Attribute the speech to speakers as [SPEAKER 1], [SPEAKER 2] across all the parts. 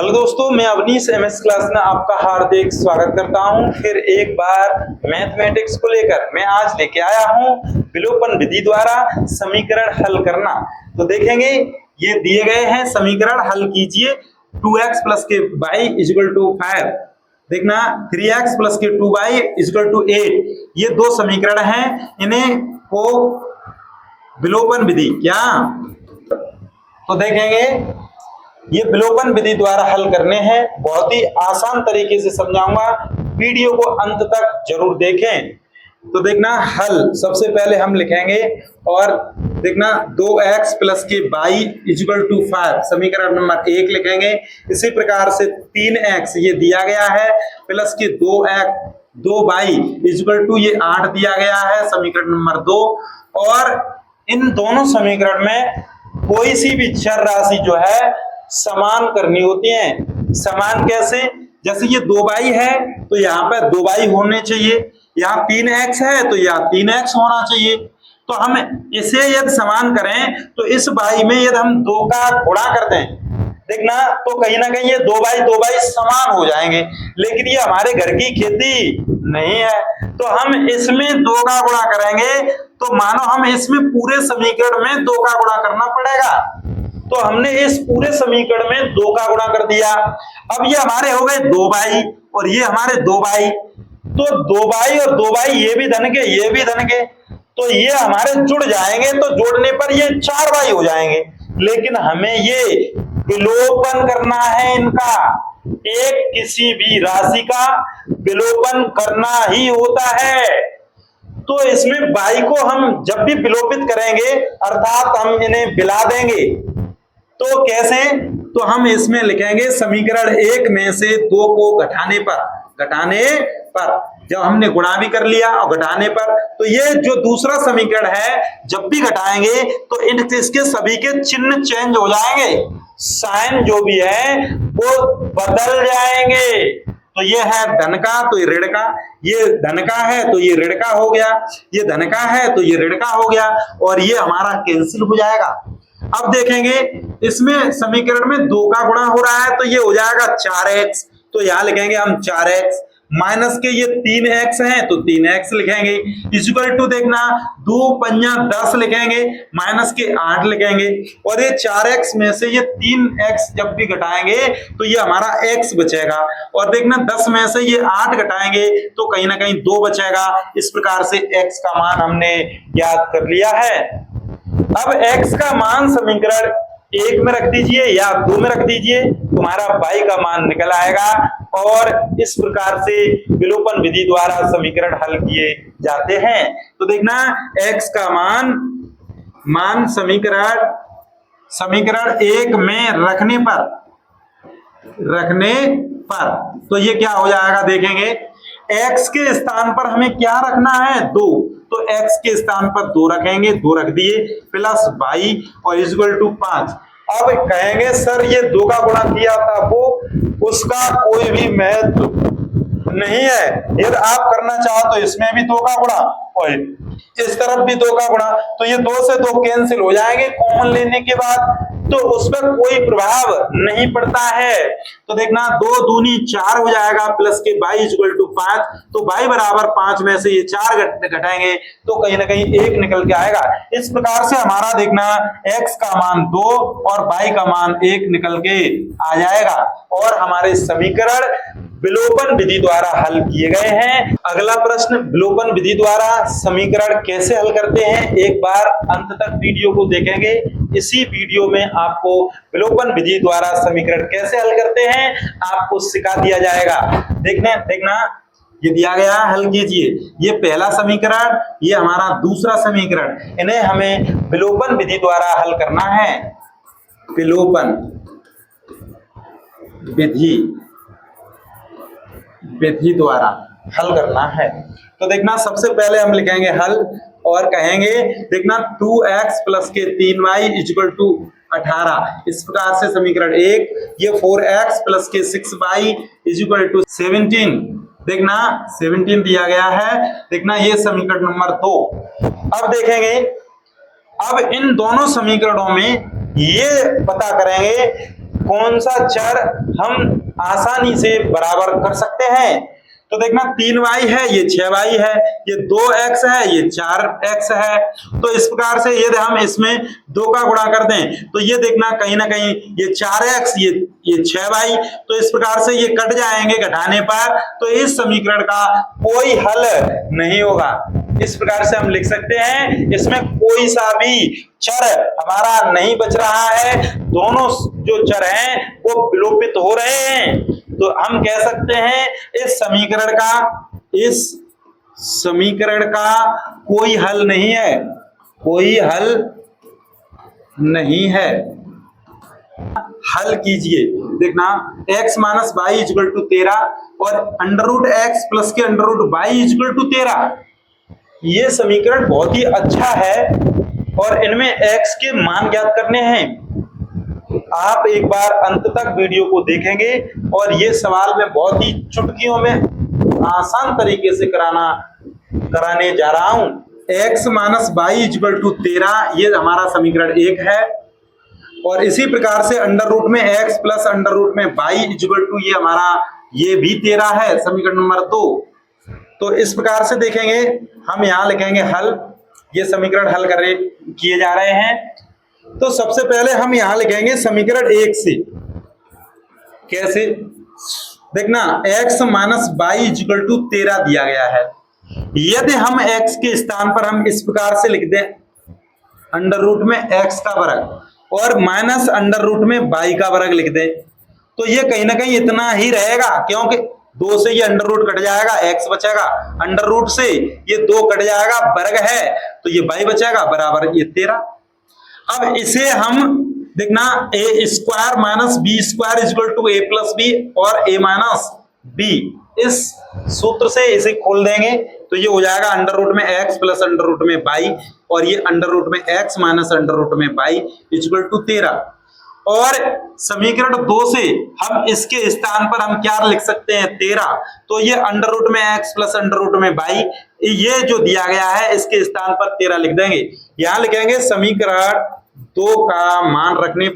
[SPEAKER 1] Hello दोस्तों, मैं Awanish MS class में आपका हार्दिक स्वागत करता हूं। फिर एक बार मैथमेटिक्स को लेकर मैं आज लेके आया हूं विलोपन विधि द्वारा समीकरण हल करना। तो देखेंगे ये दिए गए हैं समीकरण, हल कीजिए। 2x प्लस के y इक्वल टू 5, देखना 3x प्लस के 2y इक्वल टू 8। ये दो समीकरण हैं, इन्हें को विलोपन विधि क्या, तो देखेंगे ये विलोपन विधि द्वारा हल करने हैं। बहुत ही आसान तरीके से समझाऊंगा, वीडियो को अंत तक जरूर देखें। तो देखना हल सबसे पहले हम लिखेंगे और देखना 2x प्लस के y इक्वल टू 5 समीकरण नंबर 1 लिखेंगे। इसी प्रकार से 3x ये दिया गया है प्लस के 2y इक्वल टू ये 8 दिया गया है समीकरण नंबर 2। और इन दोनों समीकरण में कोई सी भी चर राशि जो है समान करनी होती है। समान कैसे, जैसे ये 2y है तो यहाँ पे 2y होने चाहिए, यहाँ 3x है तो यहाँ 3x होना चाहिए। तो हम इसे यदि समान करें तो इस y में यदि हम 2 का गुणा कर दें, देखना तो कहीं ना कहीं ये 2y समान हो जाएंगे। लेकिन ये हमारे घर की खेती नहीं है, तो हम इसमें 2 का गुणा करेंगे तो मानो हम इसमें पूरे समीकरण में 2 का गुणा करना पड़ेगा। तो हमने इस पूरे समीकरण में 2 का गुणा कर दिया। अब ये हमारे हो गए 2y और ये हमारे 2y, तो 2y और 2y ये भी धन के ये भी धन के, तो ये हमारे जुड़ जाएंगे। तो जोड़ने पर ये 4y हो जाएंगे। लेकिन हमें ये विलोपन करना है इनका, एक किसी भी राशि का विलोपन करना ही होता है। तो इसमें y को हम जब भी विलोपित करेंगे अर्थात हम इन्हें विला देंगे। तो कैसे, तो हम इसमें लिखेंगे समीकरण 1 में से 2 को घटाने पर जब हमने गुणा भी कर लिया और घटाने पर, तो ये जो दूसरा समीकरण है जब भी घटाएंगे तो इसके सभी के चिन्ह चेंज हो जाएंगे, साइन जो भी है वो बदल जाएंगे। तो ये है धन का तो ये ऋण का, ये धन का है तो ये ऋण का हो गया, ये धन का है तो ये ऋण का हो गया, और ये हमारा कैंसिल हो जाएगा। अब देखेंगे इसमें समीकरण में 2 का गुणा हो रहा है तो ये हो जाएगा 4x, तो यहां लिखेंगे हम 4x माइनस के ये 3x हैं तो 3x लिखेंगे इक्वल टू देखना 2 पंजा 10 लिखेंगे माइनस के 8 लिखेंगे, और ये 4x में से ये 3x जब भी घटाएंगे तो ये हमारा x बचेगा, और देखना 10 में से ये 8 घटाएंगे तो कहीं ना कहीं 2 बचेगा। इस प्रकार से x का मान हमने ज्ञात कर लिया है। अब x का मान समीकरण 1 में रख दीजिए या 2 में रख दीजिए, तुम्हारा y का मान निकल आएगा। और इस प्रकार से विलोपन विधि द्वारा समीकरण हल किए जाते हैं। तो देखना x का मान समीकरण 1 में रखने पर तो ये क्या हो जाएगा, देखेंगे x के स्थान पर हमें क्या रखना है 2, तो x के स्थान पर 2 रखेंगे, 2 रख दिए प्लस y और इक्वल टू 5। अब कहेंगे सर ये 2 का गुणा किया था वो उसका कोई भी महत्व नहीं है, यदि आप करना चाहो तो इसमें भी 2 का गुणा और इस तरफ भी 2 का गुणा, तो ये 2 से 2 कैंसिल हो जाएंगे कॉमन लेने के बाद, तो उस पर कोई प्रभाव नहीं पड़ता है। तो देखना 2 दूनी 4 हो जाएगा प्लस के y इक्वल टू 5, तो y बराबर 5 में से ये 4 घटाएंगे तो कहीं ना कहीं 1 निकल के आएगा। इस प्रकार से हमारा देखना x का मान 2 और y का मान 1 निकल के आ जाएगा, और हमारे समीकरण विलोपन विधि द्वारा हल किए गए हैं। अगला प्रश्न, विलोपन विधि द्वारा समीकरण कैसे हल करते हैं, एक बार अंत तक वीडियो को देखेंगे। इसी वीडियो में आपको विलोपन विधि द्वारा समीकरण कैसे हल करते हैं आपको सिखा दिया जाएगा। देखना ये दिया गया, हल कीजिए। ये पहला समीकरण, ये हमारा दूसरा समीकरण, इन्हें हमें विलोपन विधि द्वारा हल करना है। विलोपन विधि द्वारा हल करना है। तो देखना सबसे पहले हम लिखेंगे हल और कहेंगे देखना 2x प्लस के 3y इक्वल टू 18। इस प्रकार से समीकरण 1, ये 4x प्लस के 6y इक्वल टू 17, देखना 17 दिया गया है। देखना ये समीकरण नंबर 2। अब देखेंगे, अब इन दोनों समीकरणों में ये पता करेंगे कौन सा चर हम आसानी से बराबर कर सकते हैं। तो देखना 3y है, ये 6y है, ये 2x है, ये 4x है। तो इस प्रकार से यदि हम इसमें 2 का गुणा कर दें तो ये देखना कहीं ना कहीं ये 4x, ये 6y, तो इस प्रकार से ये कट जाएंगे घटाने पर, तो इस समीकरण का कोई हल नहीं होगा। इस प्रकार से हम लिख सकते हैं इसमें कोई सा भी चर हमारा नहीं बच रहा है, दोनों जो चर हैं वो विलोपित हो रहे हैं। तो हम कह सकते हैं इस समीकरण का कोई हल नहीं है, कोई हल नहीं है। हल कीजिए, देखना x minus y equal to 13 और अंडर रूट एक्स प्लस के under root y equal to 13। ये समीकरण बहुत ही अच्छा है और इनमें x के मान ज्ञात करने हैं। आप एक बार अंत तक वीडियो को देखेंगे और ये सवाल मैं बहुत ही चुटकियों में आसान तरीके से कराने जा रहा हूं। x minus y equal to 13, ये हमारा समीकरण 1 है। और इसी प्रकार से अंडर रूट में x प्लस अंडर रूट में वाई इक्वल टू ये भी 13 है, समीकरण नंबर 2। तो इस प्रकार से देखेंगे हम यहां लिखेंगे हल, ये समीकरण हल किए जा रहे हैं। तो सबसे पहले हम यहां लिखेंगे समीकरण 1 से। कैसे, देखना x minus y equal to 13 दिया गया है। यदि हम x के स्थान पर हम इस प्रकार से लिख दें अंडर रूट में x का वर्ग और माइनस अंडर रूट में y का वर्ग लिख दें, तो ये कहीं ना कहीं इतना ही रहेगा, क्योंकि 2 से ये अंडर रूट कट जाएगा, x बचेगा, अंडर रूट से ये 2 कट जाएगा, वर्ग है तो ये y बचेगा बराबर ये 13। अब इसे हम देखना a square minus b square equal to a plus b और a माइनस बी, इस सूत्र से इसे खोल देंगे तो ये हो जाएगा अंडर रूट में x प्लस अंडर रूट में y और ये अंडर रूट में x माइनस अंडर रूट में y इक्वल टू 13। और समीकरण 2 से हम इसके स्थान पर हम क्या लिख सकते हैं 13, तो ये अंडर रूट में x प्लस अंडर रूट में y, ये जो दिया गया है इसके स्थान पर 13 लिख देंगे। यहां लिखेंगे समीकरण 2 का मान रखने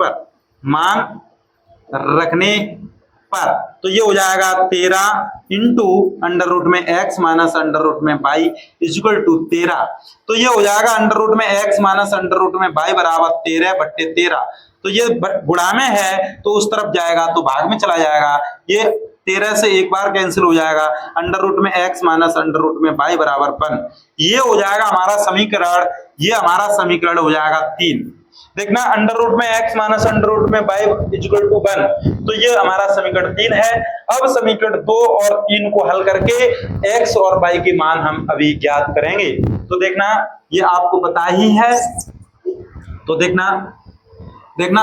[SPEAKER 1] पर तो ये हो जाएगा 13 इंटू अंडर रूट में x माइनस अंडर रूट में y इक्वल टू 13। तो ये हो जाएगा अंडर रूट में x माइनस अंडर रूट में y बराबर 13/13। तो ये गुणा में है तो उस तरफ जाएगा तो भाग में चला जाएगा, ये 13 से एक बार कैंसिल हो जाएगा, अंडर रूट में x माइनस अंडर रूट में y बराबर 1। ये हो जाएगा हमारा समीकरण, ये हमारा समीकरण हो जाएगा 3। देखना अंडर रूट में x माइनस अंडर रूट में y इक्वल टू 1, तो ये हमारा समीकरण 3 है। अब समीकरण 2 और 3 को हल करके x और y के मान हम अभी ज्ञात करेंगे। तो देखना ये आपको पता ही है, तो देखना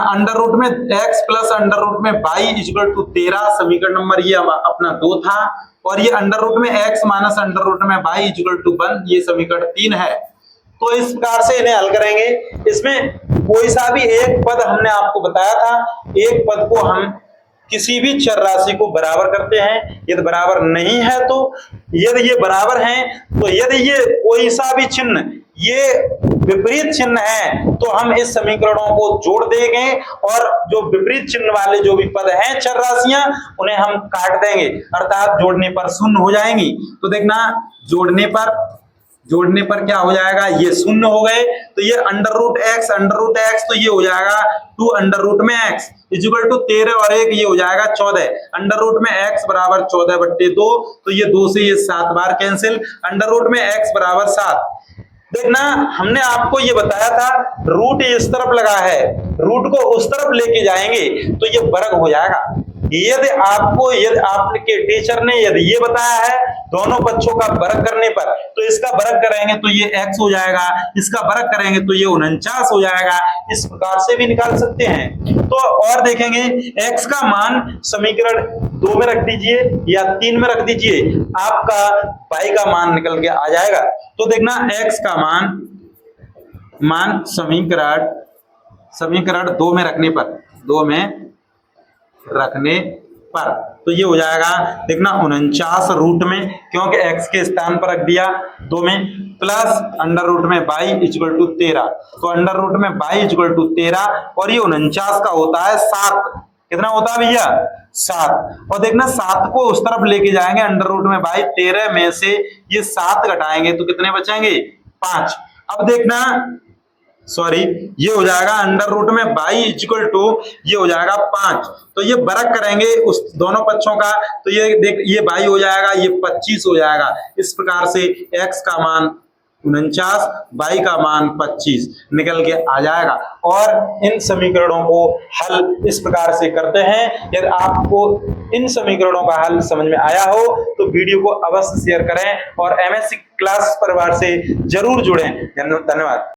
[SPEAKER 1] अंडर रूट में x प्लस अंडर रूट में y इक्वल टू 13, समीकरण नंबर ये अपना 2 था, और ये अंडर रूट में x माइनस अंडर रूट में y इक्वल टू 1, ये समीकरण 3 है। तो इस प्रकार से इन्हें हल करेंगे। इसमें कोई सा भी एक पद, हमने आपको बताया था, एक पद को हम किसी भी चर राशि को बराबर करते हैं, यदि बराबर नहीं है तो, यदि ये बराबर हैं तो, यदि ये कोई सा भी चिन्ह ये विपरीत चिन्ह है तो हम इस समीकरणों को जोड़ देंगे और जो विपरीत चिन्ह वाले जो भी पद हैं चर राशियां उन्हें हम काट देंगे, अर्थात जोड़ने पर शून्य हो जाएंगी। तो देखना जोड़ने पर क्या हो जाएगा, ये शून्य हो गए, तो ये अंडर रूट एक्स तो ये हो जाएगा 2 अंडर रूट में x इक्वल टू 13 और 1 ये हो जाएगा 14, अंडर रूट में x बराबर 14/2, तो ये 2 से ये 7 बार कैंसिल, अंडर रूट में x बराबर 7। देखना हमने आपको ये बताया था रूट इस तरफ लगा है, रूट को उस तरफ लेके जाएंगे तो ये वर्ग हो जाएगा। यदि आपके टीचर ने यदि ये बताया है दोनों पक्षों का वर्ग करने पर, तो इसका वर्ग करेंगे तो ये x हो जाएगा, इसका वर्ग करेंगे तो ये 49 हो जाएगा, इस प्रकार से भी निकाल सकते हैं। तो और देखेंगे x का मान समीकरण 2 में रख दीजिए या 3 में रख दीजिए, आपका y का मान निकल के आ जाएगा। तो देखना x का मान समीकरण 2 में रखने पर तो ये हो जाएगा, देखना 49 रूट में, क्योंकि x के स्थान पर रख दिया 2 में, प्लस अंडर रूट में y इक्वल टू 13, तो अंडर रूट में y इक्वल टू 13 और ये 49 का होता है 7, कितना होता है भैया 7। और देखना 7 को उस तरफ लेके जाएंगे अंडर रूट में भाई 13 में से ये 7 घटाएंगे तो कितने बचेंगे 5। अब देखना सॉरी ये हो जाएगा अंडर रूट में y इक्वल टू ये हो जाएगा 5। तो ये बरक करेंगे उस दोनों पक्षों का तो ये देख ये y हो जाएगा ये 25 हो जाएगा। इस प्रकार से x का मान 49 y का मान 25 निकल के आ जाएगा। और इन समीकरणों को हल इस प्रकार से करते हैं। यदि आपको इन समीकरणों का हल समझ में आया हो तो वीडियो को अवश्य शेयर करें और एमएससी क्लास परिवार से जरूर जुड़ें। धन्यवाद।